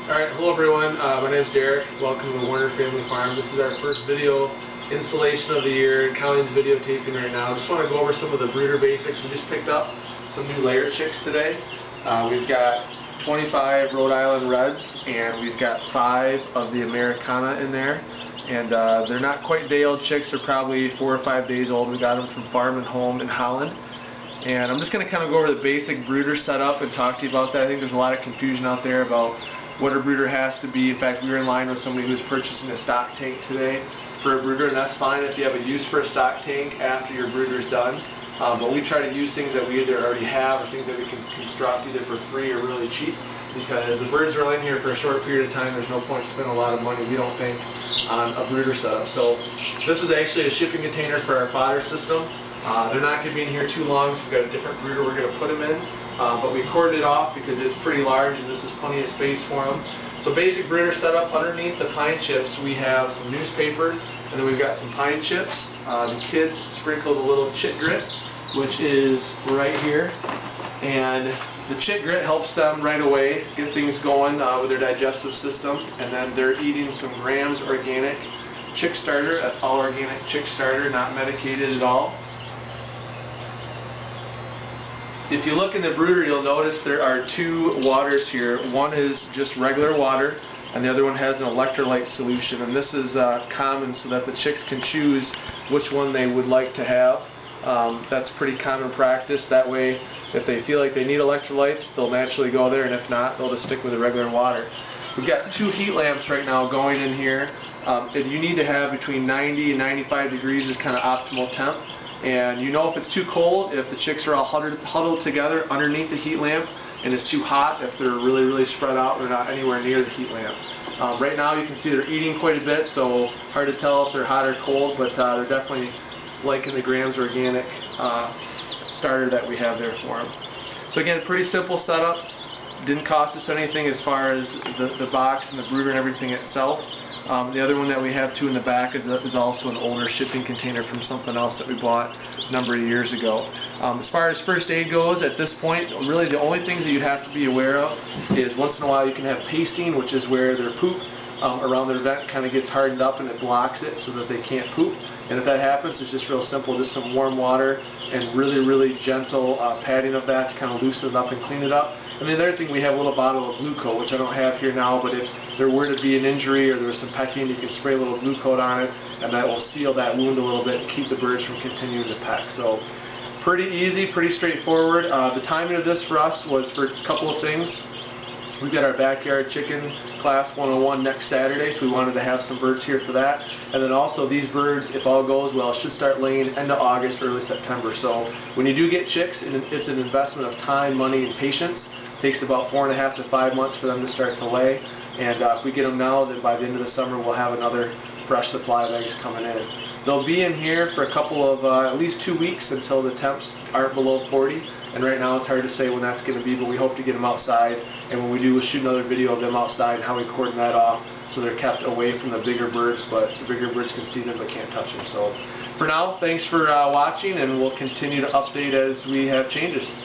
Alright, hello everyone. My name is Derek. Welcome to the Warner Family Farm. This is our first video installation of the year. Colleen's videotaping right now. I just want to go over some of the brooder basics. We just picked up some new layer chicks today. We've got 25 Rhode Island Reds and we've got 5 of the Americana in there. And they're not quite day-old chicks. They're probably 4 or 5 days old. We got them from Farm and Home in Holland. And I'm just going to kind of go over the basic brooder setup and talk to you about that. I think there's a lot of confusion out there about what a brooder has to be. In fact, we were in line with somebody who was purchasing a stock tank today for a brooder, and that's fine if you have a use for a stock tank after your brooder's done. But we try to use things that we either already have or things that we can construct either for free or really cheap, because the birds are in here for a short period of time. There's no point spending a lot of money, we don't think, on a brooder setup. So this was actually a shipping container for our fodder system. They're not going to be in here too long, so we've got a different brooder we're going to put them in. But we corded it off because it's pretty large and this is plenty of space for them. So basic brooder setup: underneath the pine chips we have some newspaper, and then we've got some pine chips. The kids sprinkled a little chit grit, which is right here. And the chit grit helps them right away get things going with their digestive system. And then they're eating some Grams organic chick starter. That's all organic chick starter, not medicated at all. If you look in the brooder, you'll notice there are 2 waters here. One is just regular water, and the other one has an electrolyte solution. And this is common so that the chicks can choose which one they would like to have. That's pretty common practice. That way, if they feel like they need electrolytes, they'll naturally go there, and if not, they'll just stick with the regular water. We've got 2 heat lamps right now going in here. And you need to have between 90 and 95 degrees is kind of optimal temp. And you know if it's too cold, if the chicks are all huddled together underneath the heat lamp, and it's too hot if they're really spread out, they're not anywhere near the heat lamp. Right now you can see they're eating quite a bit, so hard to tell if they're hot or cold, but they're definitely liking the Grams organic starter that we have there for them. So again, pretty simple setup. Didn't cost us anything as far as the box and the brooder and everything itself. The other one that we have too in the back is also an older shipping container from something else that we bought a number of years ago. As far as first aid goes, at this point, really the only things that you'd have to be aware of is once in a while you can have pasting, which is where their poop around their vent kind of gets hardened up and it blocks it so that they can't poop. And if that happens, it's just real simple, just some warm water and really gentle patting of that to kind of loosen it up and clean it up. And the other thing, we have a little bottle of Blue Coat, which I don't have here now, but if there were to be an injury or there was some pecking, you can spray a little Blue Coat on it, and that will seal that wound a little bit and keep the birds from continuing to peck. So pretty easy, pretty straightforward. The timing of this for us was for a couple of things. We've got our backyard chicken class 101 next Saturday, so we wanted to have some birds here for that. And then also these birds, if all goes well, should start laying end of August, early September. So when you do get chicks, it's an investment of time, money, and patience. It takes about 4.5 to 5 months for them to start to lay. And if we get them now, then by the end of the summer we'll have another fresh supply of eggs coming in. They'll be in here for a couple of at least 2 weeks until the temps aren't below 40. And right now it's hard to say when that's going to be, but we hope to get them outside. And when we do, we'll shoot another video of them outside and how we cordon that off so they're kept away from the bigger birds, but the bigger birds can see them but can't touch them. So for now, thanks for watching, and we'll continue to update as we have changes.